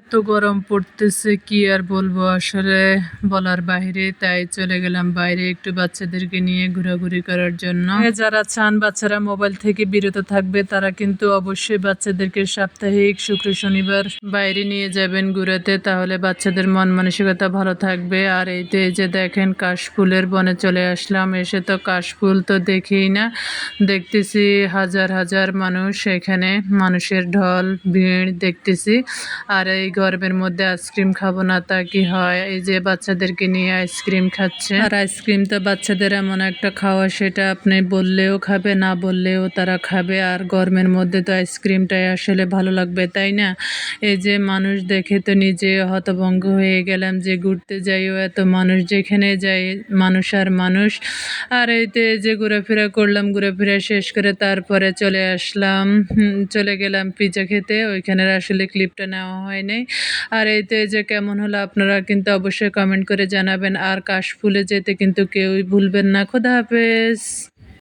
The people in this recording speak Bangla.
এত গরম পড়তেছে কি আর বলবো, আসলে বলার বাইরে। তাই চলে গেলাম বাইরে একটু বাচ্চাদেরকে নিয়ে ঘোরাঘুরি করার জন্য। যারা চান বাচ্চারা মোবাইল থেকে বিরত থাকবে তারা কিন্তু অবশ্যই বাচ্চাদেরকে সাপ্তাহিক শুক্র শনিবার বাইরে নিয়ে যাবেন ঘুরাতে, তাহলে বাচ্চাদের মন মানসিকতা ভালো থাকবে। আর এই যে দেখেন কাশফুলের বনে চলে আসলাম, এসে তো কাশফুল তো দেখেই না, দেখতেছি হাজার হাজার মানুষ, এখানে মানুষের ঢল ভিড় দেখতেছি। আর এই গরমের মধ্যে আইসক্রিম খাবো না তা কি হয়, এই যে বাচ্চাদেরকে নিয়ে আইসক্রিম খাচ্ছে। আর আইসক্রিম তো বাচ্চাদের এমন একটা খাওয়া, সেটা আপনি বললেও খাবে, না বললেও তারা খাবে। আর গরমের মধ্যে তো আইসক্রিমটাই আসলে ভালো লাগবে, তাই না? এই যে মানুষ দেখে তো নিজে হতভম্ব হয়ে গেলাম, যে ঘুরতে যাইও এত মানুষ, যেখানে যাই মানুষ আর মানুষ। আর এইতে যে ঘোরাফেরা করলাম, ঘোরাফেরা শেষ করে তারপরে চলে আসলাম, চলে গেলাম পিৎজা খেতে। ওইখানের আসলে ক্লিপটা নেওয়া হয় নাই। আর এইতে যে কেমন হলো আপনারা কিন্তু অবশ্যই কমেন্ট করে জানাবেন। আর কাশফুলে যেতে কিন্তু কেউই ভুলবেন না। খোদা হাফেজ।